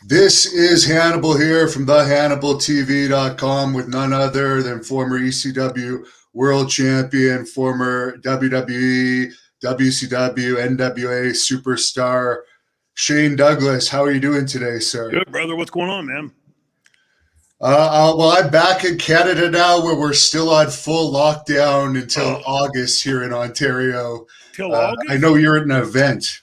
This is Hannibal here from thehannibaltv.com with none other than former ECW world champion, former WWE, WCW, NWA superstar Shane Douglas. How are you doing today, sir? Good, brother. What's going on, man? Well, I'm back in Canada now where we're still on full lockdown until Oh, August here in Ontario. till I know August? you're at an event.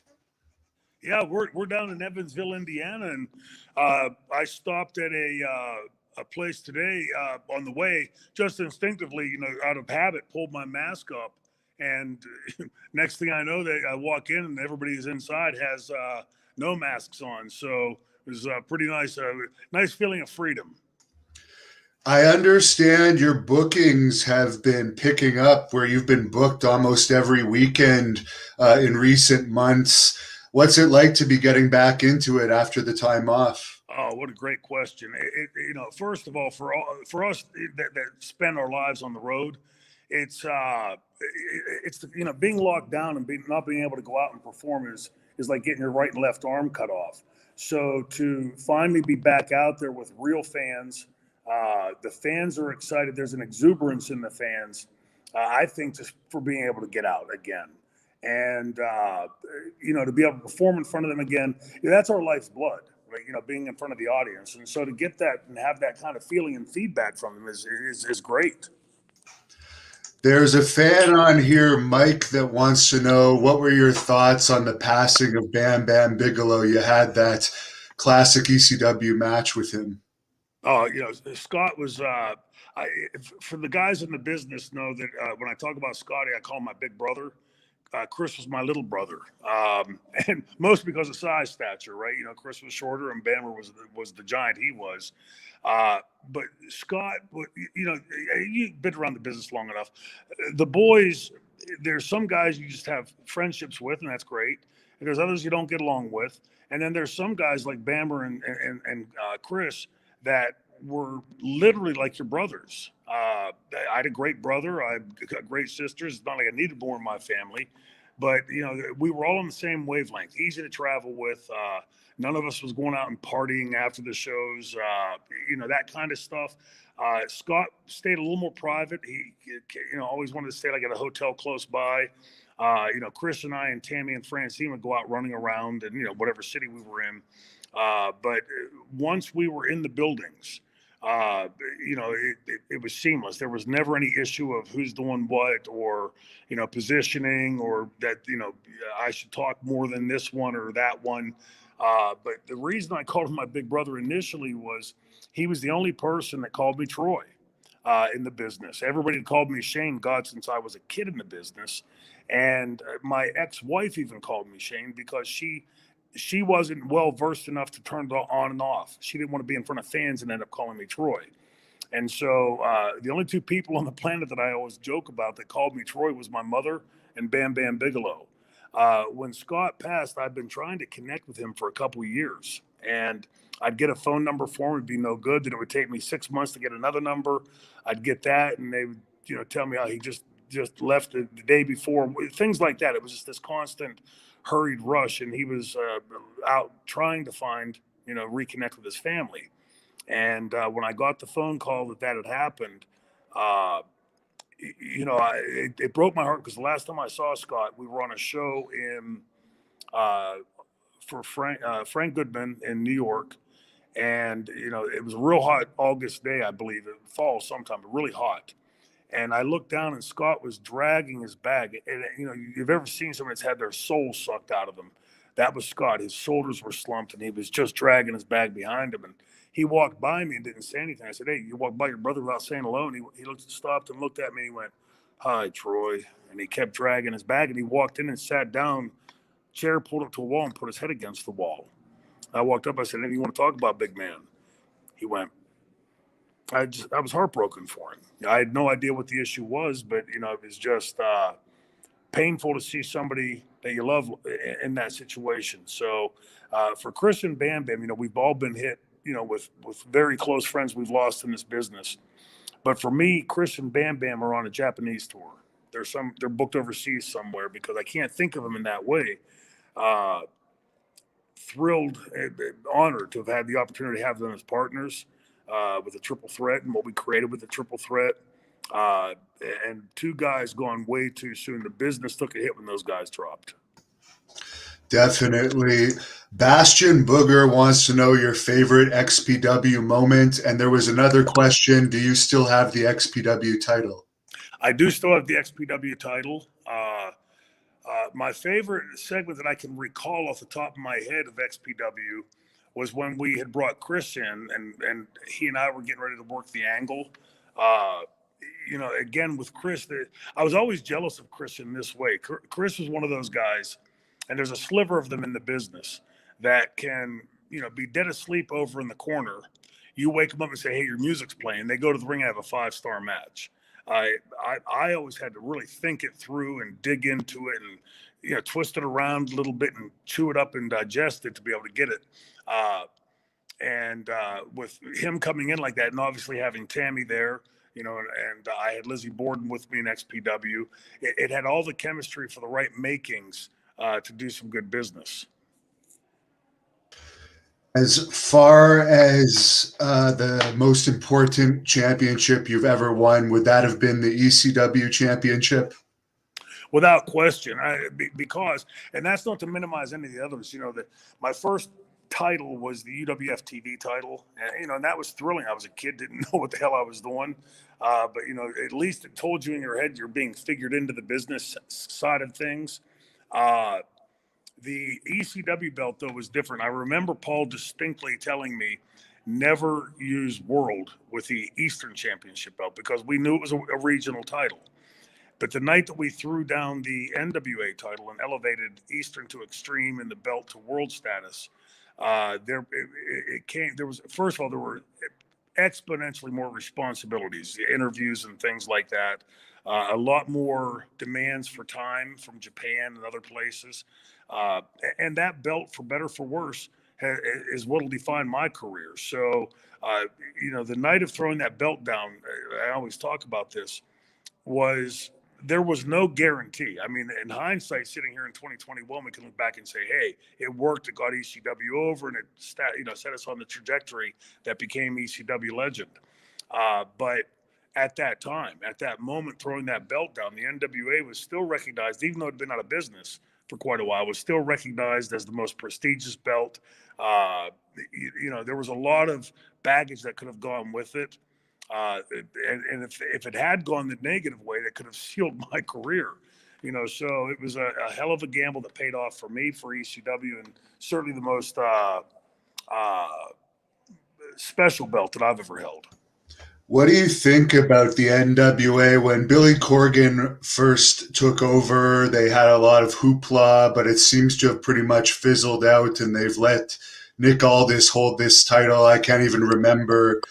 Yeah, we're down in Evansville, Indiana, and I stopped at a place today on the way, just instinctively, out of habit, pulled my mask up, and next thing I know, I walk in and everybody's inside has no masks on. So it was pretty nice, nice feeling of freedom. I understand your bookings have been picking up where you've been booked almost every weekend in recent months. What's it like to be getting back into it after the time off? Oh, what a great question! First of all, for us that spend our lives on the road, it's being locked down and not being able to go out and perform is like getting your right and left arm cut off. So to finally be back out there with real fans, the fans are excited. There's an exuberance in the fans. I think just for being able to get out again. And to be able to perform in front of them again, that's our life's blood, right? Being in front of the audience, and so to get that and have that kind of feeling and feedback from them is great. There's a fan on here, Mike, that wants to know what were your thoughts on the passing of Bam Bam Bigelow? You had that classic ECW match with him. Oh, Scott was. For the guys in the business know that when I talk about Scotty, I call him my big brother. Chris was my little brother, and mostly because of size stature, right? Chris was shorter, and Bammer was the giant he was. But Scott, you've been around the business long enough. The boys, there's some guys you just have friendships with, and that's great. And there's others you don't get along with, and then there's some guys like Bammer and Chris that were literally like your brothers. I had a great brother. I've got great sisters. It's not like I needed more in my family, but we were all on the same wavelength. Easy to travel with. None of us was going out and partying after the shows. That kind of stuff. Scott stayed a little more private. He, always wanted to stay like at a hotel close by. Chris and I and Tammy and Francine would go out running around and whatever city we were in. But once we were in the buildings, it was seamless. There was never any issue of who's doing what or, positioning or that, I should talk more than this one or that one. But the reason I called him my big brother initially was he was the only person that called me Troy in the business. Everybody called me Shane, God, since I was a kid in the business. And my ex-wife even called me Shane because she wasn't well versed enough to turn it on and off. She didn't want to be in front of fans and end up calling me Troy. And so the only two people on the planet that I always joke about that called me Troy was my mother and Bam Bam Bigelow. When Scott passed, I've been trying to connect with him for a couple of years. And I'd get a phone number for him. It'd be no good. Then it would take me 6 months to get another number. I'd get that, and they would, tell me how he just left the day before. Things like that. It was just this constant hurried rush, and he was out trying to find, reconnect with his family. And when I got the phone call that had happened, it broke my heart because the last time I saw Scott, we were on a show in for Frank Goodman in New York, and it was a real hot August day, I believe, fall sometime, but really hot. And I looked down, and Scott was dragging his bag. And you've ever seen someone that's had their soul sucked out of them? That was Scott. His shoulders were slumped, and he was just dragging his bag behind him. And he walked by me and didn't say anything. I said, "Hey, you walked by your brother without saying hello?" And he stopped and looked at me. And he went, "Hi, Troy." And he kept dragging his bag. And he walked in and sat down, chair pulled up to a wall, and put his head against the wall. I walked up. I said, "Anything you want to talk about, big man?" He went. I was heartbroken for him. I had no idea what the issue was, but it was just painful to see somebody that you love in that situation. So for Chris and Bam Bam, we've all been hit, with very close friends we've lost in this business. But for me, Chris and Bam Bam are on a Japanese tour. They're booked overseas somewhere because I can't think of them in that way. thrilled and honored to have had the opportunity to have them as partners with the triple threat and what we created with the triple threat. Uh, and two guys gone way too soon. The business took a hit when those guys dropped. Definitely. Bastion Booger wants to know your favorite XPW moment. And there was another question. Do you still have the XPW title? I do still have the XPW title. My favorite segment that I can recall off the top of my head of XPW was when we had brought Chris in, and he and I were getting ready to work the angle. Uh, again with Chris, I was always jealous of Chris in this way. Chris was one of those guys, and there's a sliver of them in the business that can, be dead asleep over in the corner. You wake them up and say, "Hey, your music's playing." They go to the ring and have a 5-star match. I always had to really think it through and dig into it and twist it around a little bit and chew it up and digest it to be able to get it. And with him coming in like that, and obviously having Tammy there, and I had Lizzie Borden with me in XPW, it had all the chemistry for the right makings to do some good business. As far as the most important championship you've ever won, would that have been the ECW championship? Without question, because, and that's not to minimize any of the others. That my first title was the UWF TV title, and that was thrilling. I was a kid, didn't know what the hell I was doing, but at least it told you in your head you're being figured into the business side of things. The ECW belt, though, was different. I remember Paul distinctly telling me, never use World with the Eastern Championship belt because we knew it was a regional title. But the night that we threw down the NWA title and elevated Eastern to Extreme and the belt to World status, there was, first of all, there were exponentially more responsibilities, interviews and things like that. A lot more demands for time from Japan and other places. And that belt, for better for worse, is what will define my career. So, the night of throwing that belt down, I always talk about this, there was no guarantee. I mean, in hindsight, sitting here in 2021, we can look back and say, hey, it worked. It got ECW over and it set us on the trajectory that became ECW legend. But at that time, at that moment, throwing that belt down, the NWA was still recognized, even though it had been out of business for quite a while, was still recognized as the most prestigious belt. There was a lot of baggage that could have gone with it. And if it had gone the negative way, that could have sealed my career. So it was a hell of a gamble that paid off for me, for ECW, and certainly the most special belt that I've ever held. What do you think about the NWA when Billy Corgan first took over? They had a lot of hoopla, but it seems to have pretty much fizzled out, and they've let Nick Aldis hold this title. I can't even remember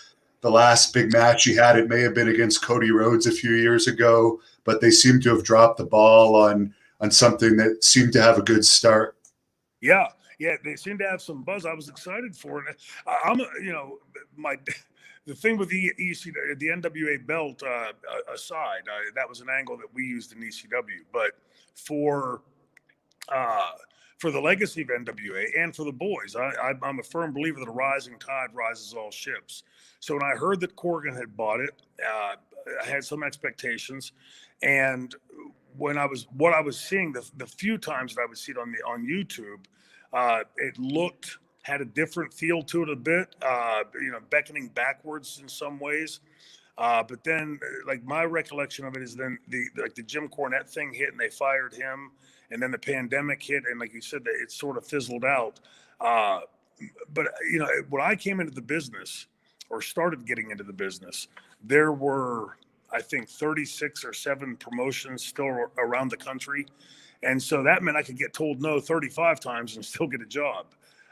the last big match he had. It may have been against Cody Rhodes a few years ago, but they seem to have dropped the ball on something that seemed to have a good start. Yeah, they seem to have some buzz. I was excited for it. The thing with the NWA belt aside, that was an angle that we used in ECW. But for the legacy of NWA and for the boys, I'm a firm believer that a rising tide rises all ships. So when I heard that Corgan had bought it, I had some expectations, and what I was seeing the few times that I would see it on YouTube, it had a different feel to it a bit, beckoning backwards in some ways. But then, like, my recollection of it is then the Jim Cornette thing hit and they fired him, and then the pandemic hit, and like you said, it sort of fizzled out. But when I came into the business or started getting into the business, there were, I think, 36 or 7 promotions still around the country. And so that meant I could get told no 35 times and still get a job.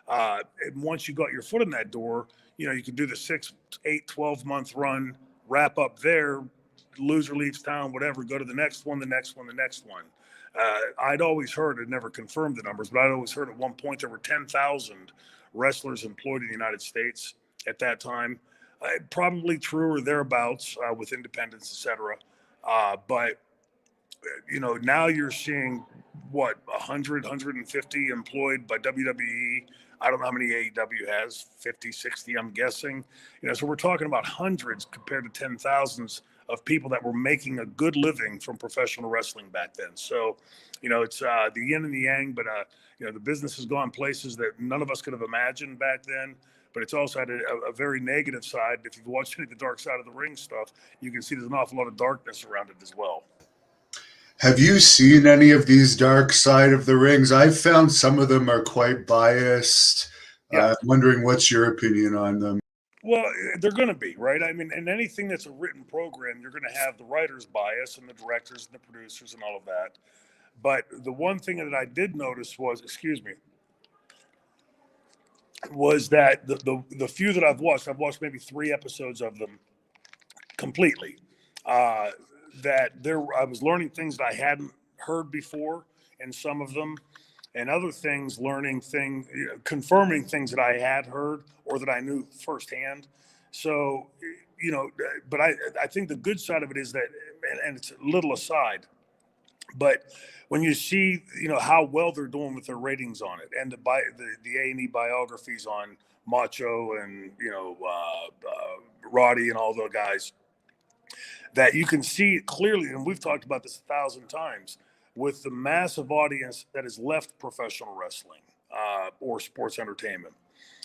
And once you got your foot in that door, you could do the 6, 8, 12-month run, wrap up there, loser leaves town, whatever, go to the next one, the next one, the next one. I'd always heard, I'd never confirmed the numbers, but I'd always heard at one point there were 10,000 wrestlers employed in the United States at that time. Probably true or thereabouts with independents, et cetera. But now you're seeing 100, 150 employed by WWE I don't know how many AEW has, 50, 60, I'm guessing. So we're talking about hundreds compared to 10,000s of people that were making a good living from professional wrestling back then. So, it's the yin and the yang, but, the business has gone places that none of us could have imagined back then. But it's also had a very negative side. If you've watched any of the Dark Side of the Ring stuff, you can see there's an awful lot of darkness around it as well. Have you seen any of these Dark Side of the Rings? I've found some of them are quite biased. Yeah. I'm wondering what's your opinion on them? Well, they're going to be, right? I mean, in anything that's a written program, you're going to have the writer's bias and the directors and the producers and all of that. But the one thing that I did notice was that the few that I've watched maybe 3 episodes of them completely. That I was learning things that I hadn't heard before in some of them, and other things, confirming things that I had heard or that I knew firsthand. So, but I think the good side of it is that, and it's a little aside, but when you see, how well they're doing with their ratings on it, and the A&E biographies on Macho and Roddy and all those guys, that you can see clearly, and we've talked about this 1,000 times, with the massive audience that has left professional wrestling or sports entertainment.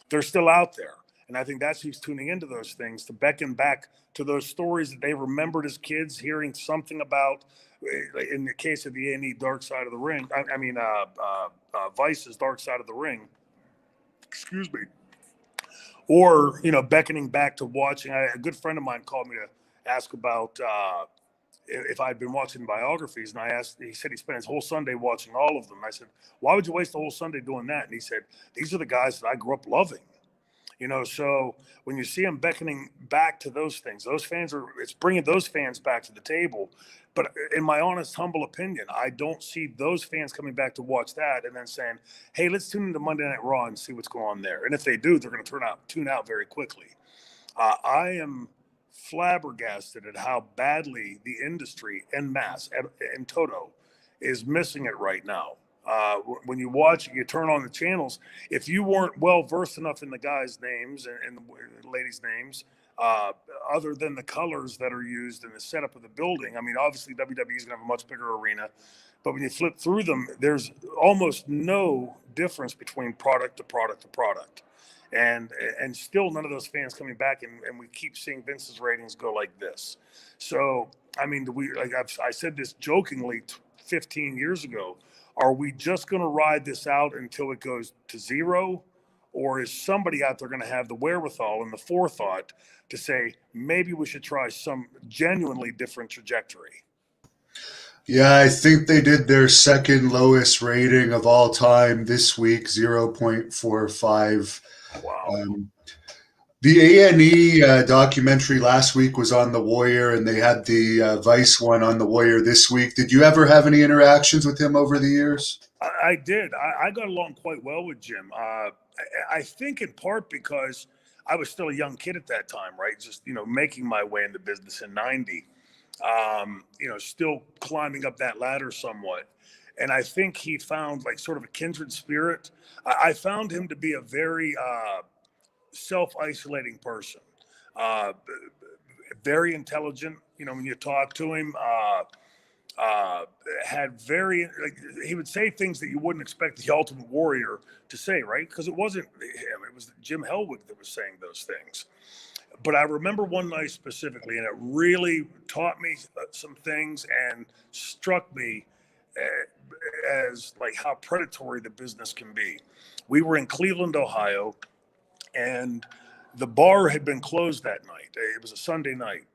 They're still out there. And I think that's who's tuning into those things to beckon back to those stories that they remembered as kids, hearing something about, in the case of the A&E Dark Side of the Ring, Vice's Dark Side of the Ring, excuse me, or, beckoning back to watching. A good friend of mine called me to ask about if I'd been watching biographies, and he said he spent his whole Sunday watching all of them. I said, why would you waste the whole Sunday doing that? And he said, these are the guys that I grew up loving. So when you see them beckoning back to those things, it's bringing those fans back to the table. But in my honest, humble opinion, I don't see those fans coming back to watch that and then saying, hey, let's tune into Monday Night Raw and see what's going on there. And if they do, they're going to tune out very quickly. I am flabbergasted at how badly the industry en masse, in toto, is missing it right now. When you watch, you turn on the channels. If you weren't well versed enough in the guys' names and the ladies' names, other than the colors that are used in the setup of the building, I mean, obviously WWE is going to have a much bigger arena, but when you flip through them, there's almost no difference between product to product to product. And still none of those fans coming back, and we keep seeing Vince's ratings go like this. So, I mean, I said this jokingly 15 years ago. Are we just going to ride this out until it goes to zero? Or is somebody out there going to have the wherewithal and the forethought to say, maybe we should try some genuinely different trajectory? Yeah, I think they did their second lowest rating of all time this week, 0.45. Wow. The A&E documentary last week was on the Warrior, and they had the Vice one on the Warrior this week. Did you ever have any interactions with him over the years? I did. I got along quite well with Jim. I think in part because I was still a young kid at that time, right? Just, making my way in the business in 90, still climbing up that ladder somewhat. And I think he found like sort of a kindred spirit. I found him to be a very self-isolating person, uh, very intelligent. When you talk to him, had he would say things that you wouldn't expect the Ultimate Warrior to say, right? Because it wasn't him; it was Jim Hellwig that was saying those things. But I remember one night specifically, and it really taught me some things and struck me as like how predatory the business can be. We were in Cleveland, Ohio, and the bar had been closed that night. It was a Sunday night,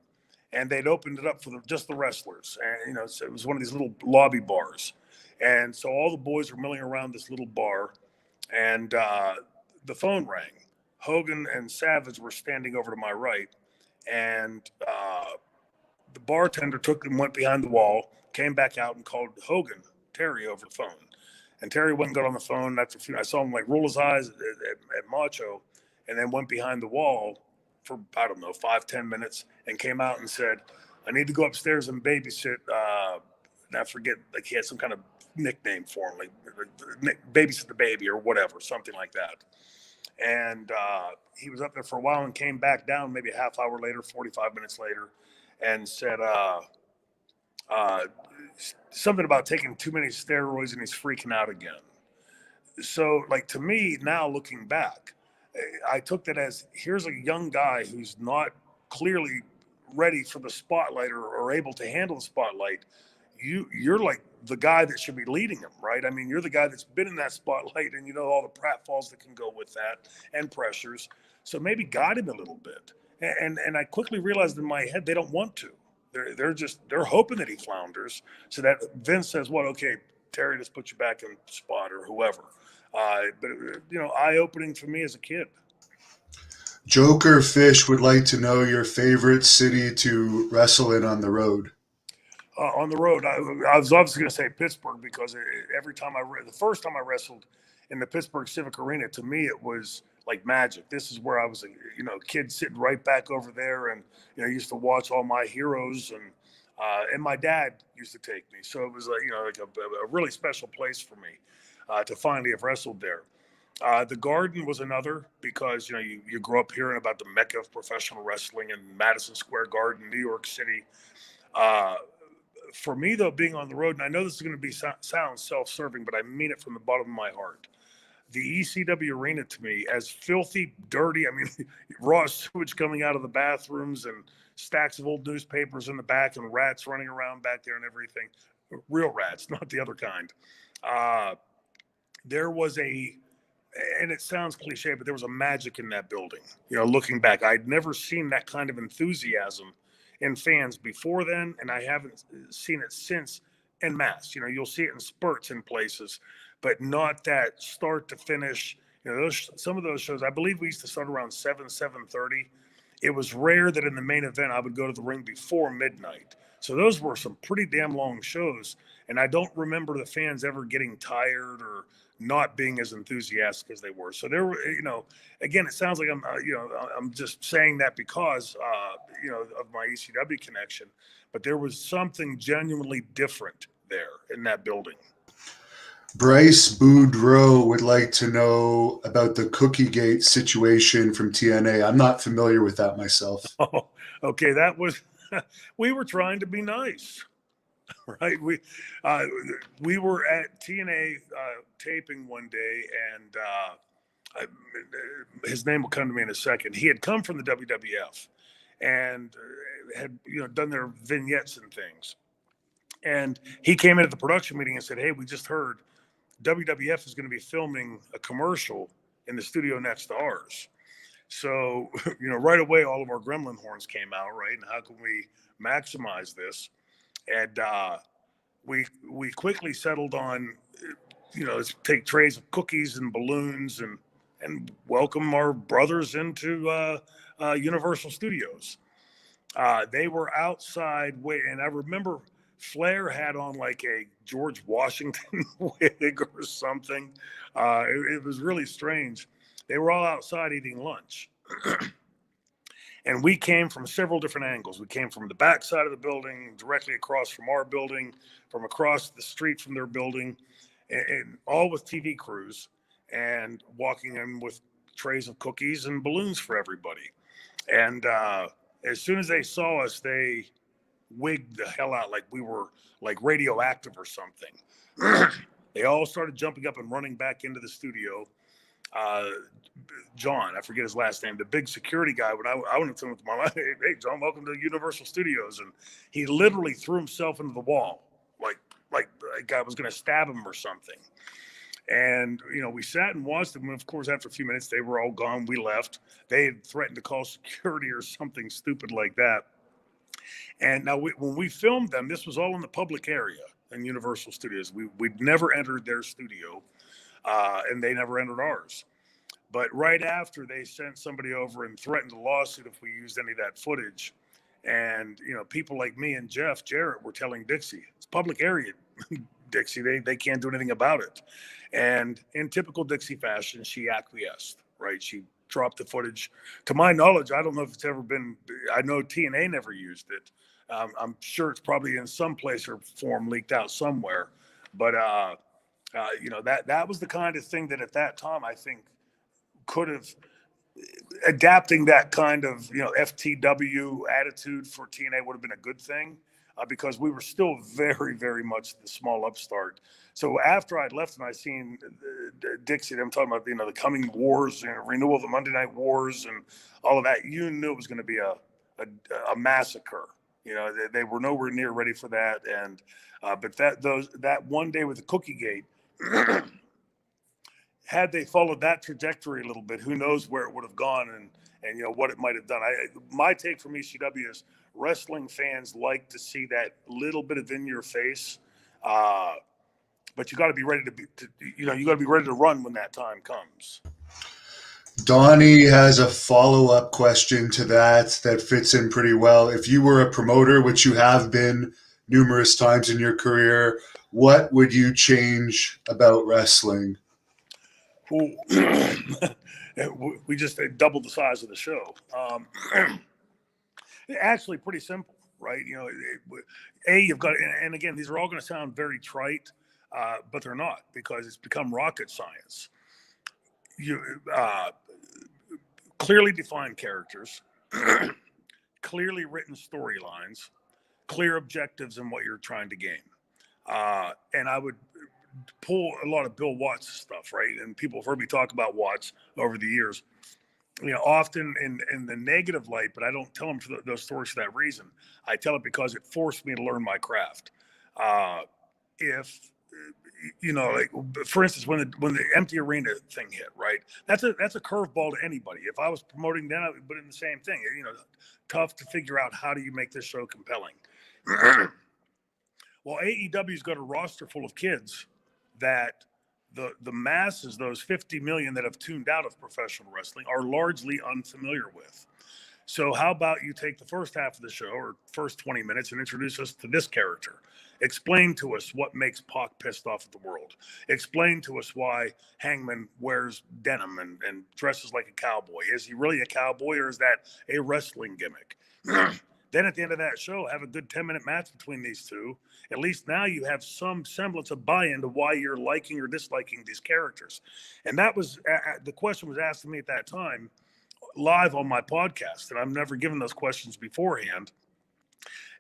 and they'd opened it up for just the wrestlers. And so it was one of these little lobby bars, and so all the boys were milling around this little bar, and the phone rang. Hogan and Savage were standing over to my right, and the bartender took and went behind the wall, came back out and called Terry over the phone. And Terry went and got on the phone. After I saw him like roll his eyes at Macho, and then went behind the wall for, I don't know, 5-10 minutes, and came out and said, I need to go upstairs and babysit I forget, like he had some kind of nickname for him, like Babysit the Baby or whatever, something like that. And he was up there for a while and came back down maybe a half hour later, 45 minutes later, and said uh, something about taking too many steroids and he's freaking out again. So, like, to me, now looking back, I took that as here's a young guy who's not clearly ready for the spotlight or able to handle the spotlight. You're like the guy that should be leading him, right? I mean, you're the guy that's been in that spotlight and you know all the pratfalls that can go with that and pressures. So maybe guide him a little bit. And I quickly realized in my head they don't want to. They're hoping that he flounders so that Vince says, "What? Okay, Terry, let's put you back in spot or whoever." But eye opening for me as a kid. Joker Fish would like to know your favorite city to wrestle in on the road. On the road, I was obviously going to say Pittsburgh because every time the first time I wrestled in the Pittsburgh Civic Arena, to me it was like magic. This is where I was a kid sitting right back over there, and used to watch all my heroes, and my dad used to take me, so it was like a really special place for me to finally have wrestled there. The Garden was another because you grow up hearing about the mecca of professional wrestling in Madison Square Garden, New York City. For me, though, being on the road, and I know this is going to sound self-serving, but I mean it from the bottom of my heart. The ECW arena to me, as filthy, dirty, I mean, raw sewage coming out of the bathrooms and stacks of old newspapers in the back and rats running around back there and everything. Real rats, not the other kind. There was and it sounds cliche, but there was a magic in that building. Looking back, I'd never seen that kind of enthusiasm in fans before then, and I haven't seen it since en masse. You'll see it in spurts in places, but not that start to finish. Some of those shows, I believe we used to start around 7:30. It was rare that in the main event I would go to the ring before midnight. So those were some pretty damn long shows, and I don't remember the fans ever getting tired or not being as enthusiastic as they were. So there were, again, it sounds like I'm just saying that because, of my ECW connection, but there was something genuinely different there in that building. Bryce Boudreaux would like to know about the Cookiegate situation from TNA. I'm not familiar with that myself. Oh, okay. That was, we were trying to be nice. Right, we were at TNA taping one day, and his name will come to me in a second. He had come from the WWF and had done their vignettes and things. And he came into the production meeting and said, "Hey, we just heard WWF is going to be filming a commercial in the studio next to ours." So right away, all of our gremlin horns came out. Right, and how can we maximize this? And we quickly settled on, let's take trays of cookies and balloons and welcome our brothers into Universal Studios. They were outside waiting, and I remember Flair had on like a George Washington wig or something. It was really strange. They were all outside eating lunch. And we came from several different angles. We came from the back side of the building, directly across from our building, from across the street from their building, and all with TV crews and walking in with trays of cookies and balloons for everybody. And as soon as they saw us, they wigged the hell out like we were like radioactive or something. They all started jumping up and running back into the studio. John, I forget his last name, the big security guy, when I went to him with my life, "Hey, John, welcome to Universal Studios." And he literally threw himself into the wall, like I was going to stab him or something. And, we sat and watched them. And of course, after a few minutes, they were all gone. We left. They had threatened to call security or something stupid like that. And now when we filmed them, this was all in the public area in Universal Studios. We'd never entered their studio, and they never entered ours. But right after, they sent somebody over and threatened a lawsuit if we used any of that footage. And, people like me and Jeff Jarrett were telling Dixie, it's public area, Dixie, they can't do anything about it. And in typical Dixie fashion, she acquiesced, right? She dropped the footage. To my knowledge, I don't know if it's ever been, I know TNA never used it. I'm sure it's probably in some place or form leaked out somewhere. But that was the kind of thing that at that time I think could have adapting that kind of FTW attitude for TNA would have been a good thing, because we were still very, very much the small upstart. So after I'd left and I seen Dixie, I'm talking about the coming wars, renewal of the Monday Night Wars, and all of that. You knew it was going to be a massacre. They were nowhere near ready for that. And but that one day with the Cookiegate. Had they followed that trajectory a little bit, who knows where it would have gone and what it might have done. My take from ECW is wrestling fans like to see that little bit of in your face, but you got to be ready you got to be ready to run when that time comes. Donnie has a follow-up question to that fits in pretty well. If you were a promoter, which you have been numerous times in your career, what would you change about wrestling? We just doubled the size of the show. Actually, pretty simple, right? You've got, and again, these are all going to sound very trite, but they're not, because it's become rocket science. Clearly defined characters, clearly written storylines, clear objectives in what you're trying to gain. And I would pull a lot of Bill Watts stuff, right? And people have heard me talk about Watts over the years, often in the negative light, but I don't tell them those stories for that reason. I tell it because it forced me to learn my craft. Like, for instance, when the empty arena thing hit, right? That's a curveball to anybody. If I was promoting then, I would put in the same thing. Tough to figure out, how do you make this show compelling? Well, AEW's got a roster full of kids that the masses, those 50 million that have tuned out of professional wrestling, are largely unfamiliar with. So how about you take the first half of the show, or first 20 minutes, and introduce us to this character? Explain to us what makes Pac pissed off at the world. Explain to us why Hangman wears denim and dresses like a cowboy. Is he really a cowboy, or is that a wrestling gimmick? Then at the end of that show, have a good 10-minute match between these two. At least now you have some semblance of buy-in to why you're liking or disliking these characters. And that was the question was asked to me at that time live on my podcast, and I've never given those questions beforehand.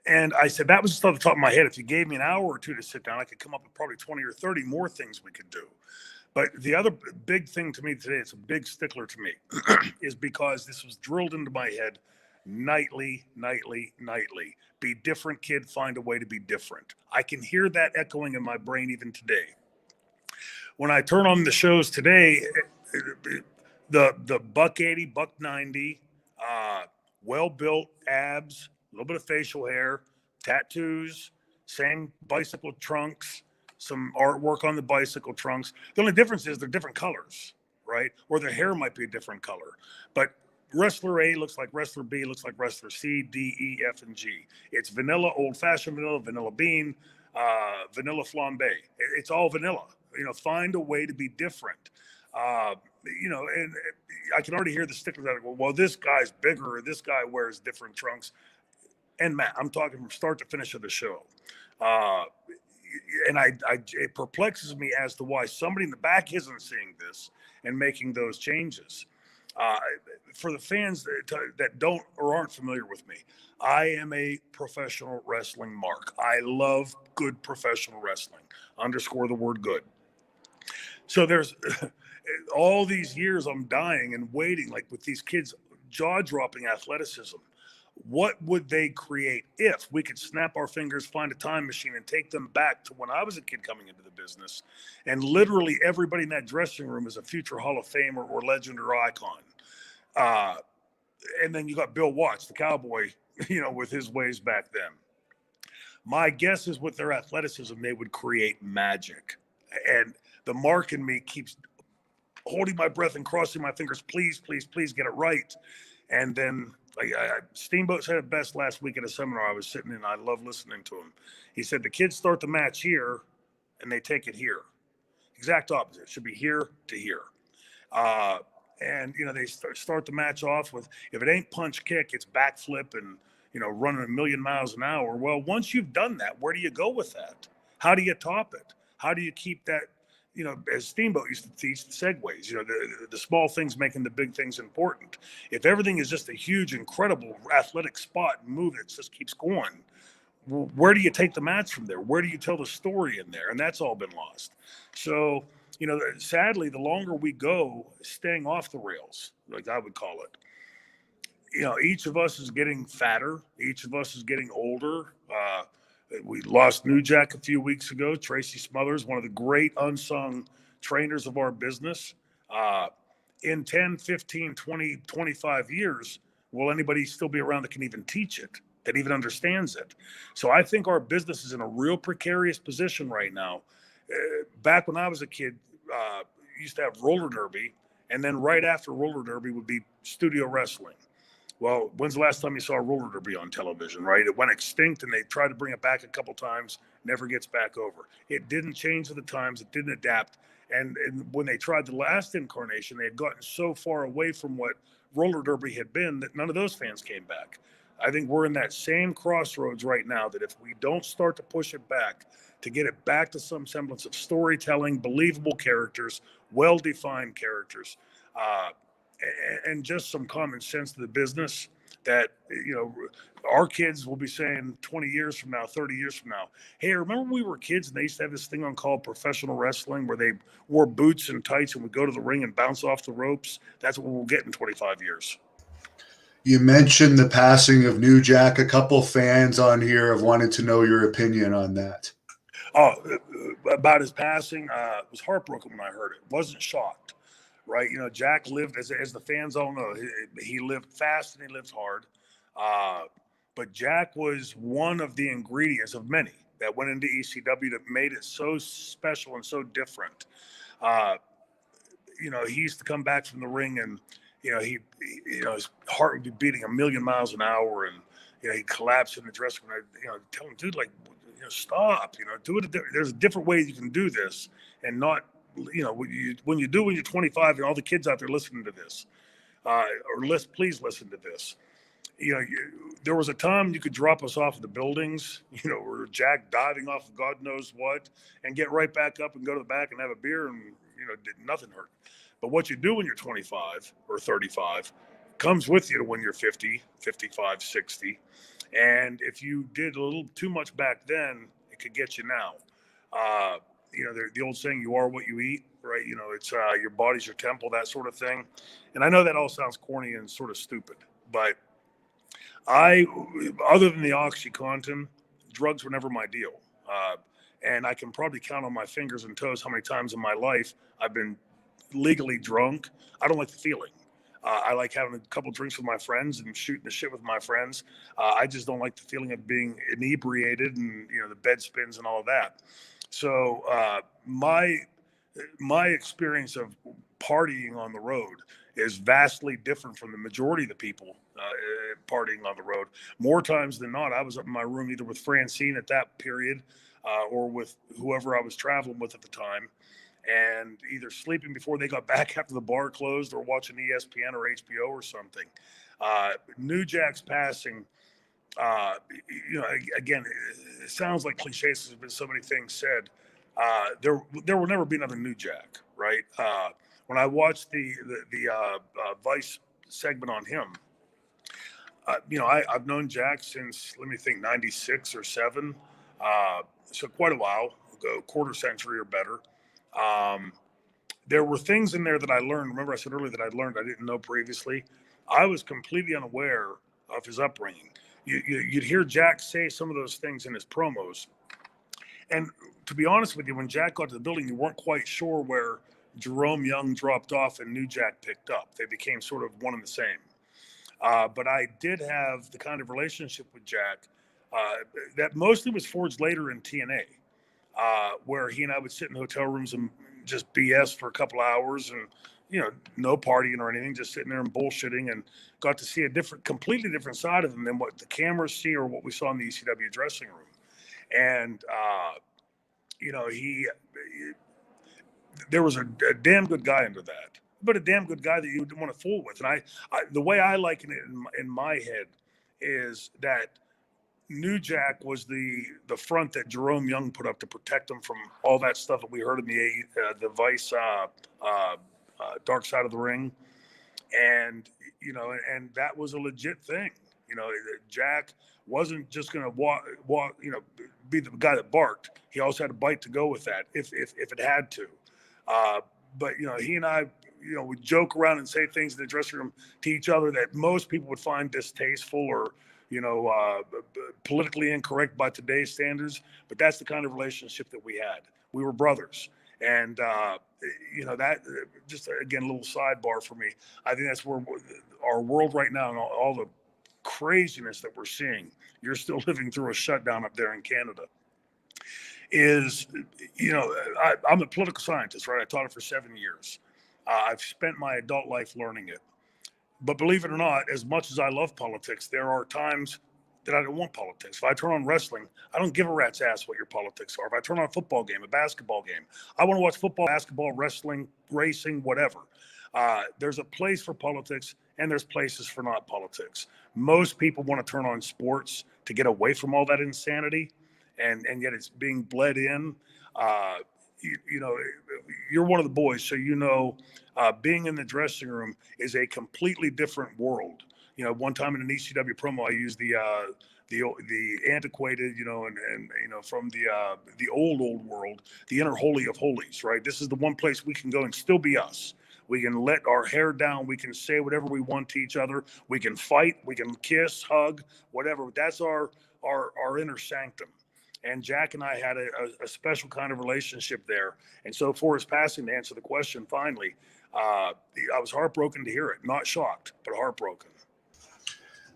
And I said, that was just off the top of my head. If you gave me an hour or two to sit down, I could come up with probably 20 or 30 more things we could do. But the other big thing to me today, it's a big stickler to me, is because this was drilled into my head nightly. Be different, kid. Find a way to be different. I can hear that echoing in my brain even today. When I turn on the shows today, the $180, $190, well-built abs, a little bit of facial hair, tattoos, same bicycle trunks, some artwork on the bicycle trunks. The only difference is they're different colors, right? Or their hair might be a different color. But wrestler A looks like wrestler B, looks like wrestler C, D, E, F, and G. It's vanilla, old-fashioned vanilla, vanilla bean, vanilla flambe. It's all vanilla. Find a way to be different. And I can already hear the stickers that go, well, this guy's bigger, or this guy wears different trunks. And Matt, I'm talking from start to finish of the show. And it perplexes me as to why somebody in the back isn't seeing this and making those changes. For the fans that don't or aren't familiar with me, I am a professional wrestling mark. I love good professional wrestling. Underscore the word good. So there's all these years I'm dying and waiting, like with these kids, jaw-dropping athleticism. What would they create if we could snap our fingers, find a time machine, and take them back to when I was a kid coming into the business? And literally everybody in that dressing room is a future Hall of Famer or legend or icon. And then you got Bill Watts, the cowboy, with his ways back then. My guess is with their athleticism, they would create magic. And the mark in me keeps holding my breath and crossing my fingers. Please, please, please get it right. And then Steamboat said it best last week at a seminar I was sitting in. I love listening to him. He said the kids start the match here and they take it here. Exact opposite. It should be here to here. And they start the match off with, if it ain't punch kick, it's backflip and running a million miles an hour. Well, once you've done that, where do you go with that? How do you top it? How do you keep that? As Steamboat used to teach, segues, the small things making the big things important. If everything is just a huge, incredible athletic spot and move that just keeps going, where do you take the match from there? Where do you tell the story in there? And that's all been lost. So, sadly, the longer we go staying off the rails, like I would call it, each of us is getting fatter. Each of us is getting older. We lost New Jack a few weeks ago. Tracy Smothers, one of the great unsung trainers of our business. In 10, 15, 20, 25 years, will anybody still be around that can even teach it, that even understands it? So I think our business is in a real precarious position right now. Back when I was a kid, used to have roller derby, and then right after roller derby would be studio wrestling. Well, when's the last time you saw roller derby on television, right? It went extinct and they tried to bring it back a couple times, never gets back over. It didn't change with the times, it didn't adapt. And when they tried the last incarnation, they had gotten so far away from what roller derby had been that none of those fans came back. I think we're in that same crossroads right now that if we don't start to push it back, to get it back to some semblance of storytelling, believable characters, well-defined characters, and just some common sense to the business that our kids will be saying 20 years from now, 30 years from now, hey, remember when we were kids and they used to have this thing on called professional wrestling where they wore boots and tights and would go to the ring and bounce off the ropes? That's what we'll get in 25 years. You mentioned the passing of New Jack. A couple fans on here have wanted to know your opinion on that. Oh, about his passing, was heartbroken when I heard it. Wasn't shocked. Right, Jack lived, as the fans all know, he lived fast and he lived hard. But Jack was one of the ingredients of many that went into ECW that made it so special and so different. He used to come back from the ring and, his heart would be beating a million miles an hour, and he'd collapse in the dressing room. I, tell him, dude, like, stop. Do it. There's a different way you can do this, and not. When you're 25 and all the kids out there listening to this, please listen to this. There was a time you could drop us off of the buildings, or Jack diving off of God knows what, and get right back up and go to the back and have a beer, and nothing hurt. But what you do when you're 25 or 35 comes with you when you're 50, 55, 60. And if you did a little too much back then, it could get you now. The old saying, you are what you eat, right? It's your body's your temple, that sort of thing. And I know that all sounds corny and sort of stupid, but other than the OxyContin, drugs were never my deal. And I can probably count on my fingers and toes how many times in my life I've been legally drunk. I don't like the feeling. I like having a couple drinks with my friends and shooting the shit with my friends. I just don't like the feeling of being inebriated and, the bed spins and all of that. So my experience of partying on the road is vastly different from the majority of the people partying on the road. More times than not, I was up in my room either with Francine at that period or with whoever I was traveling with at the time, and either sleeping before they got back after the bar closed or watching ESPN or HBO or something. New Jack's passing, again, it sounds like cliches. There's been so many things said. There will never be another New Jack, right? When I watched the Vice segment on him, I've known Jack since, let me think, 96 or 7. So quite a while, a quarter century or better. There were things in there that I learned. Remember I said earlier that I learned I didn't know previously. I was completely unaware of his upbringing. You'd hear Jack say some of those things in his promos. And to be honest with you, when Jack got to the building, you weren't quite sure where Jerome Young dropped off and New Jack picked up. They became sort of one and the same. But I did have the kind of relationship with Jack that mostly was forged later in TNA, where he and I would sit in hotel rooms and just BS for a couple hours and, no partying or anything, just sitting there and bullshitting, and got to see a completely different side of him than what the cameras see or what we saw in the ECW dressing room. And, there was a damn good guy under that, but a damn good guy that you didn't want to fool with. And the way I liken it in my head is that New Jack was the front that Jerome Young put up to protect him from all that stuff that we heard in the Vice Dark Side of the Ring, and and that was a legit thing. Jack wasn't just going to walk, be the guy that barked. He also had a bite to go with that if it had to. But he and I, would joke around and say things in the dressing room to each other that most people would find distasteful or politically incorrect by today's standards. But that's the kind of relationship that we had. We were brothers. And, that just, again, a little sidebar for me. I think that's where our world right now and all the craziness that we're seeing, you're still living through a shutdown up there in Canada, is, I'm a political scientist, right? I taught it for 7 years. I've spent my adult life learning it. But believe it or not, as much as I love politics, there are times that I don't want politics. If I turn on wrestling, I don't give a rat's ass what your politics are. If I turn on a football game, a basketball game, I want to watch football, basketball, wrestling, racing, whatever. There's a place for politics and there's places for not politics. Most people want to turn on sports to get away from all that insanity, and yet it's being bled in. You're one of the boys, so being in the dressing room is a completely different world. One time in an ECW promo, I used the antiquated, and from the old world, the inner holy of holies, right? This is the one place we can go and still be us. We can let our hair down. We can say whatever we want to each other. We can fight. We can kiss, hug, whatever. That's our inner sanctum. And Jack and I had a special kind of relationship there. And so for his passing, to answer the question, finally, I was heartbroken to hear it. Not shocked, but heartbroken.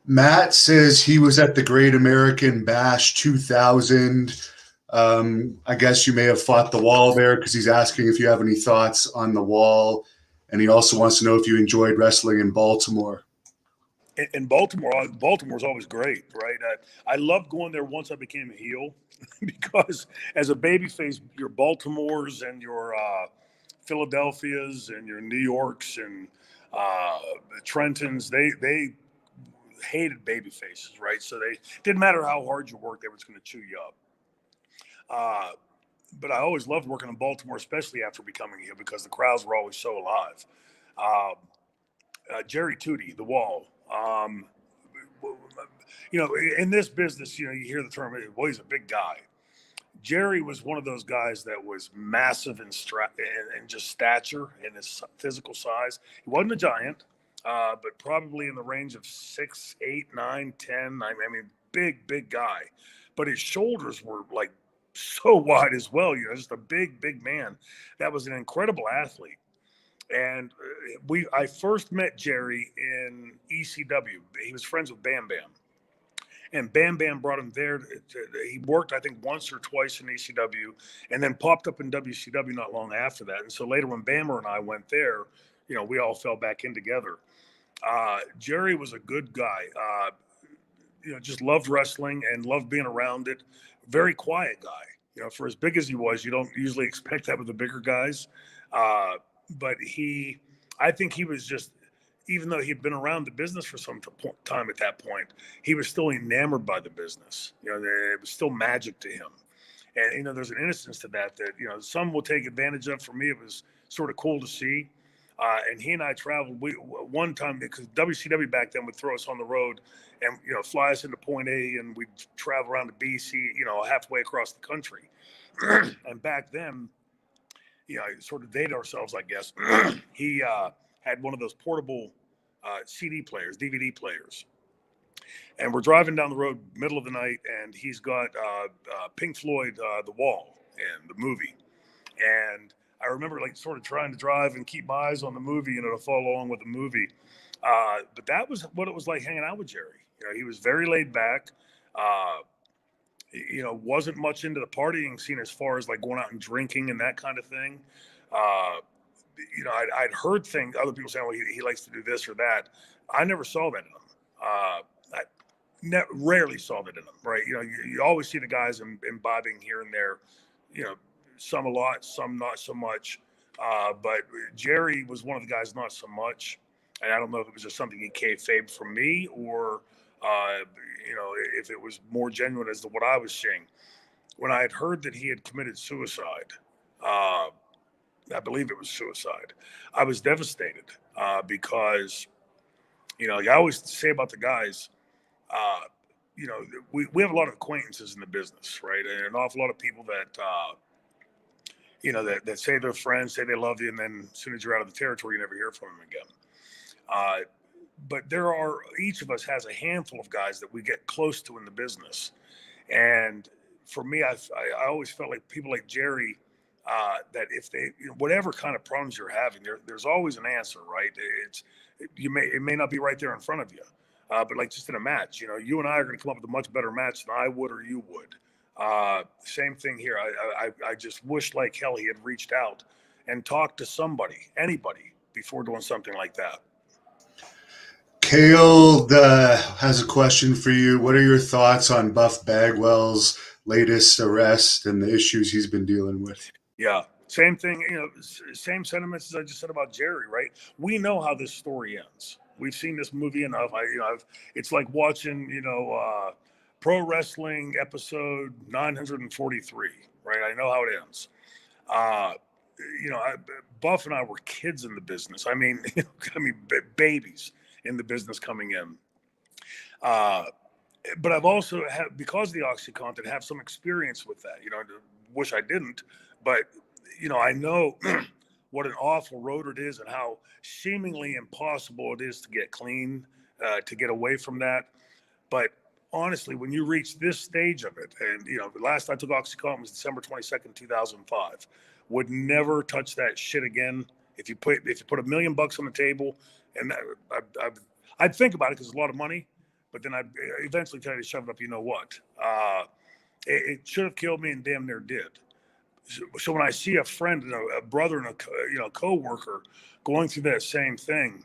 Matt says he was at the Great American Bash 2000. I guess you may have fought the wall there because he's asking if you have any thoughts on the wall. And he also wants to know if you enjoyed wrestling in Baltimore. In Baltimore's always great, right? I loved going there once I became a heel because as a babyface, your Baltimores and your Philadelphias and your New Yorks and the Trentons, they hated baby faces, right? So they didn't matter how hard you worked, they were just going to chew you up. But I always loved working in Baltimore, especially after becoming here, because the crowds were always so alive. Jerry Tootie, the Wall. In this business, you hear the term, well, he's a big guy. Jerry was one of those guys that was massive in just stature and his physical size. He wasn't a giant, but probably in the range of 6, 8, 9, 10. I mean, big guy. But his shoulders were like so wide as well. Just a big man. That was an incredible athlete. And I first met Jerry in ECW. He was friends with Bam Bam. And Bam Bam brought him there. He worked, I think, once or twice in ECW and then popped up in WCW not long after that. And so later when Bammer and I went there, we all fell back in together. Jerry was a good guy. Just loved wrestling and loved being around it. Very quiet guy. For as big as he was, you don't usually expect that with the bigger guys. But I think he was just, even though he'd been around the business for some time at that point, he was still enamored by the business. It was still magic to him. And, there's an innocence to that some will take advantage of. For me, it was sort of cool to see. And he and I traveled one time because WCW back then would throw us on the road and, fly us into point A, and we'd travel around to BC, halfway across the country. And back then, sort of dated ourselves, I guess. He had one of those portable CD players, DVD players. And we're driving down the road, middle of the night, and he's got Pink Floyd, The Wall, and the movie. And I remember sort of trying to drive and keep my eyes on the movie, to follow along with the movie. But that was what it was like hanging out with Jerry. He was very laid back. Wasn't much into the partying scene as far as going out and drinking and that kind of thing. I'd heard things, other people saying, well, he likes to do this or that. I never saw that in him. I rarely saw that in him, right? You always see the guys imbibing here and there, some a lot, some not so much. But Jerry was one of the guys not so much. And I don't know if it was just something he kayfabed from me or if it was more genuine as to what I was seeing. When I had heard that he had committed suicide, uh, I believe it was suicide, I was devastated because, I always say about the guys, uh, we have a lot of acquaintances in the business, right? And an awful lot of people that, that say they're friends, say they love you, and then as soon as you're out of the territory, you never hear from them again. Uh, but each of us has a handful of guys that we get close to in the business. And for me, I always felt like people like Jerry, that if they, whatever kind of problems you're having, there's always an answer, right? It may not be right there in front of you, but like just in a match, you and I are going to come up with a much better match than I would or you would. Same thing here. I just wish like hell he had reached out and talked to somebody, anybody, before doing something like that. Kale has a question for you. What are your thoughts on Buff Bagwell's latest arrest and the issues he's been dealing with? Yeah, same thing. Same sentiments as I just said about Jerry. Right? We know how this story ends. We've seen this movie enough. It's like watching, pro wrestling episode 943. Right? I know how it ends. Uh, Buff and I were kids in the business. I mean, babies in the business coming in. Uh, but I've also had, because of the OxyContin, have some experience with that. Wish I didn't, but I know what an awful road it is and how seemingly impossible it is to get clean, to get away from that. But honestly, when you reach this stage of it, and the last I took OxyContin was December 22nd, 2005. Would never touch that shit again. If you put $1 million on the table, and I'd think about it because it's a lot of money, but then I'd eventually tell you to shove it up. You know what? It should have killed me, and damn near did. So when I see a friend and a brother and a co-worker going through that same thing,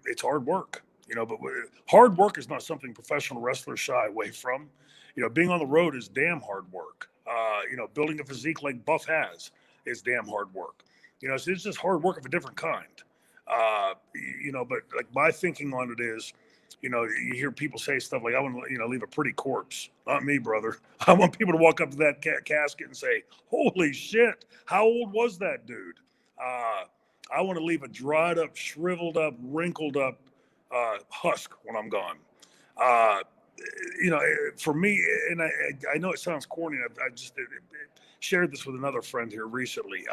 it's hard work. But hard work is not something professional wrestlers shy away from. Being on the road is damn hard work. Building a physique like Buff has is damn hard work. So it's just hard work of a different kind. But like my thinking on it is, you hear people say stuff like, I want to, leave a pretty corpse. Not me, brother. I want people to walk up to that casket and say, holy shit, how old was that dude? I want to leave a dried up, shriveled up, wrinkled up husk when I'm gone. For me, and I know it sounds corny. I just shared this with another friend here recently.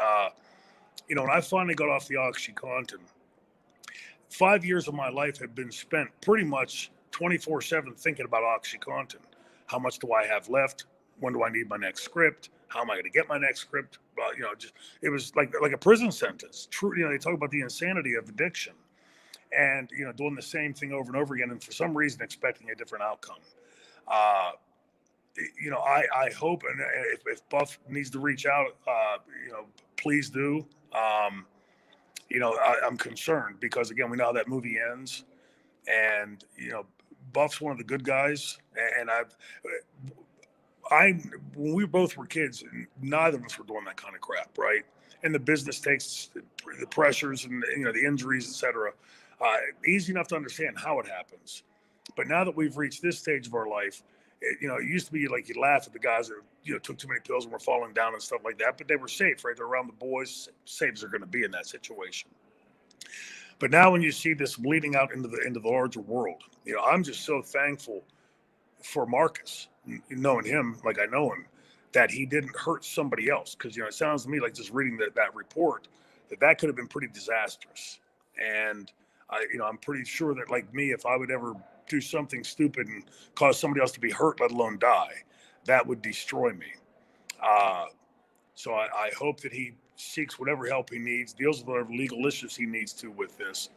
When I finally got off the OxyContin, 5 years of my life had been spent pretty much 24/7 thinking about OxyContin. How much do I have left? When do I need my next script? How am I going to get my next script? It was like a prison sentence. True, they talk about the insanity of addiction, and doing the same thing over and over again, and for some reason expecting a different outcome. I hope, and if Buff needs to reach out, please do. I'm concerned because again, we know how that movie ends, and Buff's one of the good guys, and when we both were kids, neither of us were doing that kind of crap, right? And the business takes the pressures and the injuries, etc. Easy enough to understand how it happens, but now that we've reached this stage of our life, it used to be like you laugh at the guys that took too many pills and were falling down and stuff like that, but they were safe, right? They're around the boys, safe as they're going to be in that situation. But now when you see this bleeding out into the larger world, I'm just so thankful for Marcus, knowing him like I know him, that he didn't hurt somebody else. Because it sounds to me like just reading that report that could have been pretty disastrous. And I'm pretty sure that like me, if I would ever do something stupid and cause somebody else to be hurt, let alone die, that would destroy me. So I hope that he seeks whatever help he needs, deals with whatever legal issues he needs to with this,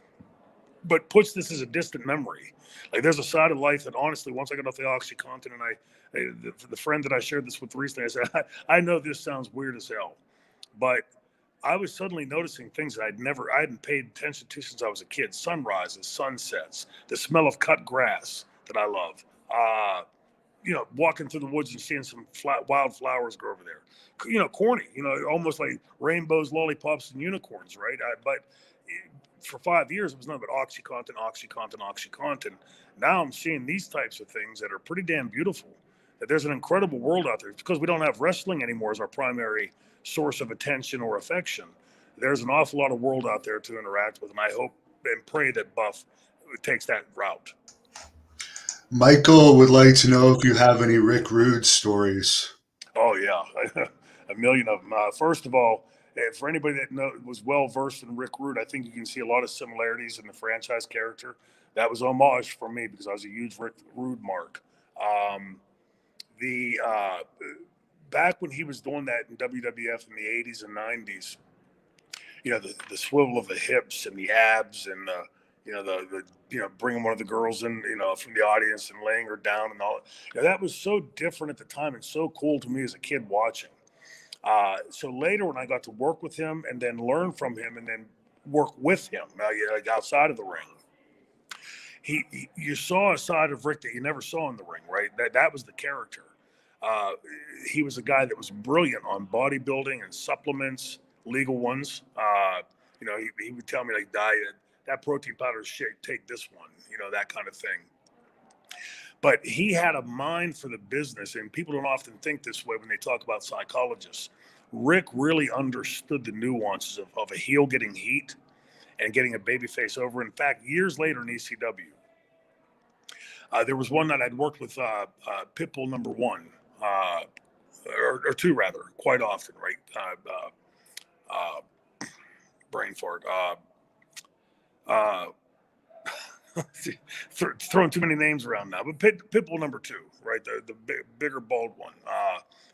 but puts this as a distant memory. Like there's a side of life that honestly, once I got off the OxyContin, and the friend that I shared this with recently, I said, I know this sounds weird as hell, but I was suddenly noticing things that I hadn't paid attention to since I was a kid. Sunrises, sunsets, the smell of cut grass that I love. Walking through the woods and seeing some wild flowers grow over there. Corny, almost like rainbows, lollipops, and unicorns, right? But for 5 years, it was nothing but OxyContin, OxyContin, OxyContin. Now I'm seeing these types of things that are pretty damn beautiful. That there's an incredible world out there. It's because we don't have wrestling anymore as our primary source of attention or affection. There's an awful lot of world out there to interact with, and I hope and pray that Buff takes that route. Michael would like to know if you have any Rick Rude stories. Oh yeah, a million of them. First of all, for anybody that was well versed in Rick Rude, I think you can see a lot of similarities in the franchise character. That was homage for me because I was a huge Rick Rude mark. The Back when he was doing that in WWF in the 80s and 90s, the swivel of the hips and the abs and the bringing one of the girls in, from the audience and laying her down and all. That was so different at the time and so cool to me as a kid watching. So later when I got to work with him and then learn from him and then work with him, like outside of the ring, you saw a side of Rick that you never saw in the ring, right? That was the character. He was a guy that was brilliant on bodybuilding and supplements, legal ones. He would tell me like, diet, that protein powder is shit, take this one, that kind of thing. But he had a mind for the business, and people don't often think this way when they talk about psychologists. Rick really understood the nuances of a heel getting heat and getting a babyface over. In fact, years later in ECW, there was one that I'd worked with Pitbull number one, or two rather, quite often, right? Brain fart. Throwing too many names around now, but Pitbull number two, right? The bigger bald one.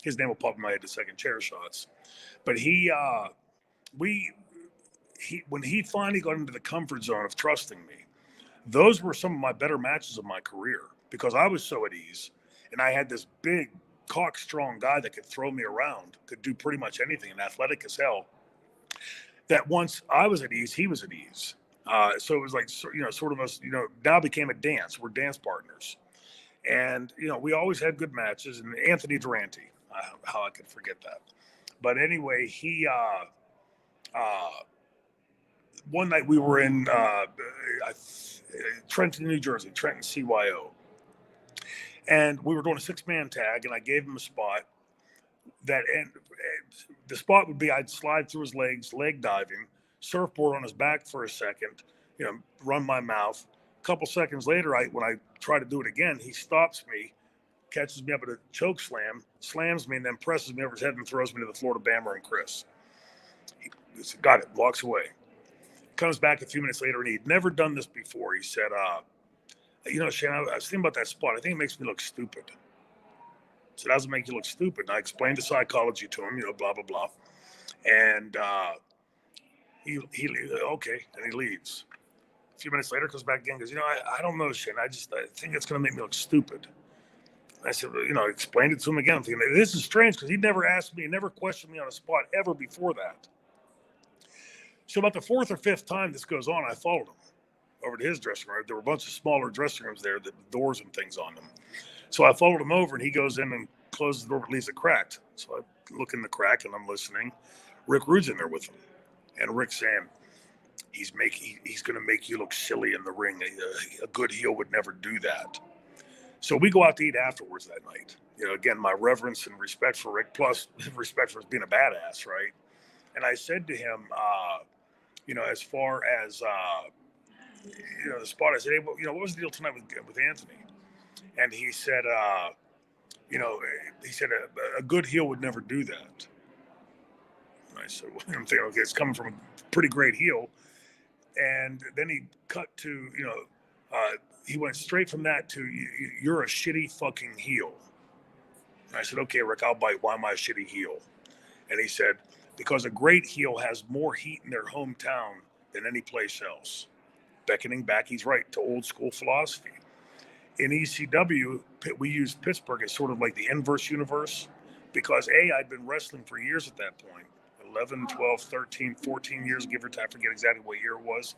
His name will pop in my head the second chair shots. But when he finally got into the comfort zone of trusting me, those were some of my better matches of my career because I was so at ease and I had this big cock strong guy that could throw me around, could do pretty much anything and athletic as hell. That once I was at ease, he was at ease. So it was like, sort of us, now became a dance. We're dance partners. And, we always had good matches. And Anthony Durante, how I could forget that. But anyway, he, one night we were in Trenton, New Jersey, Trenton, CYO. And we were doing a 6-man tag, and I gave him a spot and the spot would be I'd slide through his legs, leg diving, surfboard on his back for a second, run my mouth. A couple seconds later, when I try to do it again, he stops me, catches me up at a choke slam, slams me, and then presses me over his head and throws me to the floor to Bammer and Chris. He got it, walks away. Comes back a few minutes later, and he'd never done this before. He said, Shane, I was thinking about that spot. I think it makes me look stupid. So it doesn't make you look stupid. And I explained the psychology to him, blah, blah, blah. And he okay, and he leaves. A few minutes later, comes back again, goes, I don't know, Shane. I think it's going to make me look stupid. And I said, explained it to him again. I'm thinking, this is strange because he never asked me, never questioned me on a spot ever before that. So about the fourth or fifth time this goes on, I followed him over to his dressing room. There were a bunch of smaller dressing rooms there with doors and things on them. So I followed him over, and he goes in and closes the door, but leaves it cracked. So I look in the crack, and I'm listening. Rick Rude's in there with him, and Rick's saying, he's going to make you look silly in the ring. A good heel would never do that. So we go out to eat afterwards that night. Again, my reverence and respect for Rick, plus respect for being a badass, right? And I said to him, as far as the spot, I said, hey, what was the deal tonight with Anthony? And he said, a good heel would never do that. And I said, well, I'm thinking, okay, it's coming from a pretty great heel. And then he cut to, he went straight from that to, you're a shitty fucking heel. And I said, okay, Rick, I'll bite. Why am I a shitty heel? And he said, because a great heel has more heat in their hometown than any place else. Beckoning back, he's right, to old school philosophy. In ECW, we used Pittsburgh as sort of like the inverse universe because I'd been wrestling for years at that point, 11, 12, 13, 14 years, give or take. I forget exactly what year it was.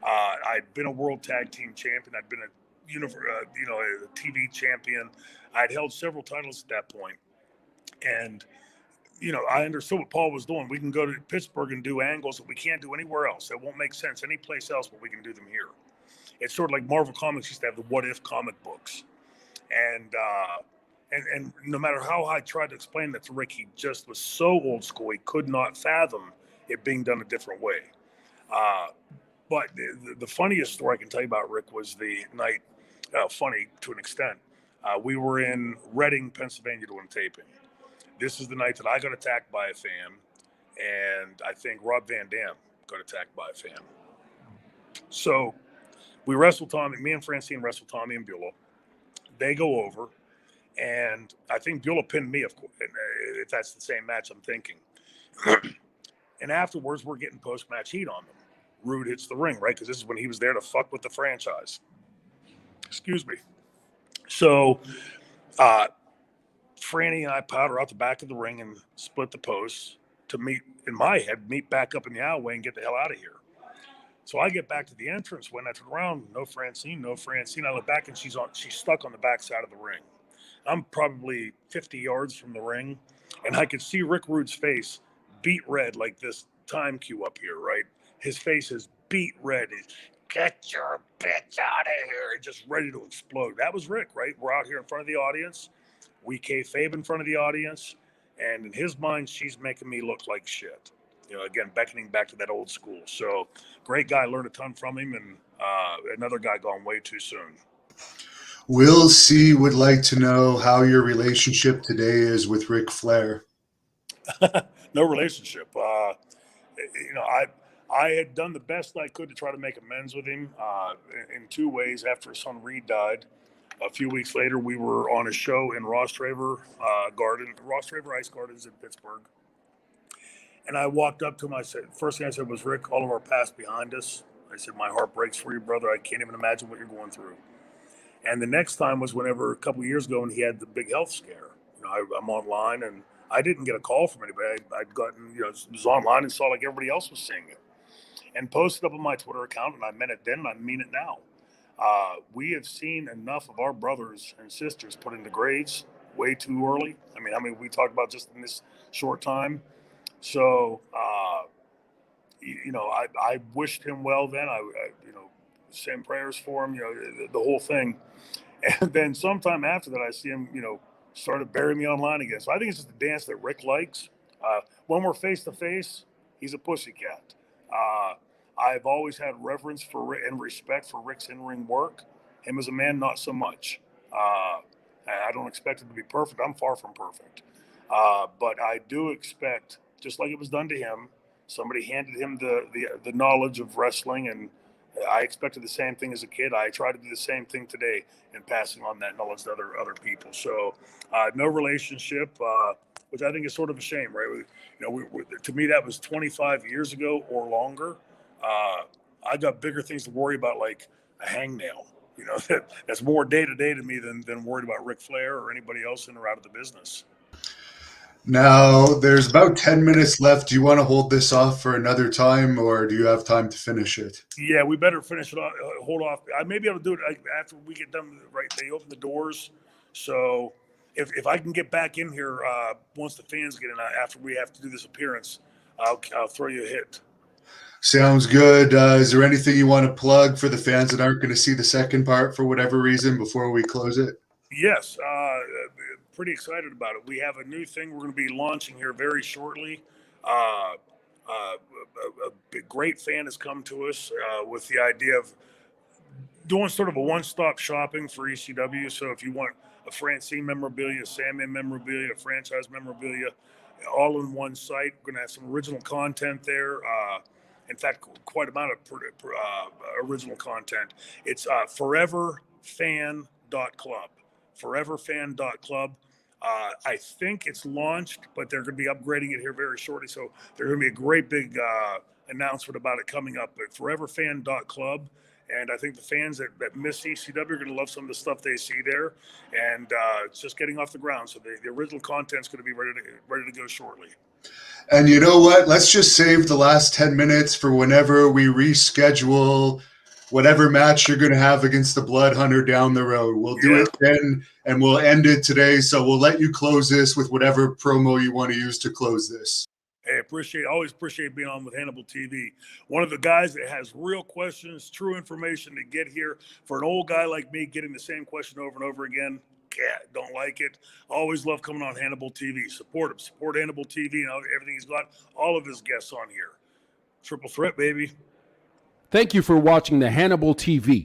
I'd been a world tag team champion. I'd been a TV champion. I'd held several titles at that point. And I understood what Paul was doing. We can go to Pittsburgh and do angles that we can't do anywhere else. That won't make sense any place else, but we can do them here. It's sort of like Marvel Comics used to have the What If comic books, and no matter how I tried to explain that to Rick, he just was so old school. He could not fathom it being done a different way. But the funniest story I can tell you about Rick was the night. Funny to an extent. We were in Reading, Pennsylvania, doing taping. This is the night that I got attacked by a fan, and I think Rob Van Dam got attacked by a fan. So we wrestle Tommy. Me and Francine wrestle Tommy and Beulah. They go over, and I think Beulah pinned me, of course, if that's the same match I'm thinking. And afterwards, we're getting post-match heat on them. Rude hits the ring, right? Because this is when he was there to fuck with the franchise. Excuse me. So Franny and I powder out the back of the ring and split the posts to meet, in my head, meet back up in the alleyway and get the hell out of here. So I get back to the entrance. When I turn around, no Francine. I look back and she's stuck on the back side of the ring. I'm probably 50 yards from the ring, and I could see Rick Rude's face beat red like this time cue up here, right? His face is beat red. He's, get your bitch out of here, just ready to explode. That was Rick, right? We're out here in front of the audience. We kayfabe in front of the audience, and in his mind, she's making me look like shit. Again, beckoning back to that old school. So, great guy, learned a ton from him, and another guy gone way too soon. Will C would like to know how your relationship today is with Ric Flair. No relationship. I had done the best I could to try to make amends with him in two ways. After his son Reed died, a few weeks later, we were on a show in Ross Traver Ice Gardens in Pittsburgh. And I walked up to him. I said, first thing I said was, Rick, all of our past behind us. I said, my heart breaks for you, brother. I can't even imagine what you're going through. And the next time was whenever a couple of years ago when he had the big health scare. I'm online and I didn't get a call from anybody. I'd gotten, was online and saw like everybody else was seeing it. And posted up on my Twitter account, and I meant it then, and I mean it now. We have seen enough of our brothers and sisters put into graves way too early. I mean, we talked about just in this short time. So, I wished him well then. I sent prayers for him, the whole thing. And then sometime after that, I see him, started burying me online again. So I think it's just a dance that Rick likes. When we're face to face, he's a pussycat. I've always had reverence for and respect for Rick's in-ring work. Him as a man, not so much. I don't expect him to be perfect. I'm far from perfect. But I do expect, just like it was done to him, somebody handed him the knowledge of wrestling, and I expected the same thing as a kid. I try to do the same thing today in passing on that knowledge to other people. So no relationship, which I think is sort of a shame, right? To me, that was 25 years ago or longer. I got bigger things to worry about, like a hangnail. That's more day to day to me than worried about Ric Flair or anybody else in or out of the business. Now, there's about 10 minutes left. Do you want to hold this off for another time, or do you have time to finish it? Yeah, we better finish it off. Hold off. I may be able to do it after we get done. Right, they open the doors. So if I can get back in here once the fans get in, after we have to do this appearance, I'll throw you a hit. Sounds good. Is there anything you want to plug for the fans that aren't going to see the second part for whatever reason before we close it? Yes, pretty excited about it. We have a new thing we're going to be launching here very shortly. A great fan has come to us with the idea of doing sort of a one-stop shopping for ECW. So if you want a Francine memorabilia, Sandman memorabilia, franchise memorabilia, all in one site, we're going to have some original content there. In fact, quite a amount of original content. It's foreverfan.club. Foreverfan.club. I think it's launched, but they're going to be upgrading it here very shortly. So there's going to be a great big announcement about it coming up at foreverfan.club. And I think the fans that miss ECW are going to love some of the stuff they see there. And it's just getting off the ground. So the original content's going to be ready to go shortly. And you know what? Let's just save the last 10 minutes for whenever we reschedule whatever match you're going to have against the Blood Hunter down the road. We'll do Yeah. it then, and we'll end it today. So we'll let you close this with whatever promo you want to use to close this. Hey, always appreciate being on with Hannibal TV. One of the guys that has real questions, true information to get here. For an old guy like me, getting the same question over and over again, don't like it. Always love coming on Hannibal TV. Support him. Support Hannibal TV and everything he's got. All of his guests on here. Triple threat, baby. Thank you for watching the Hannibal TV.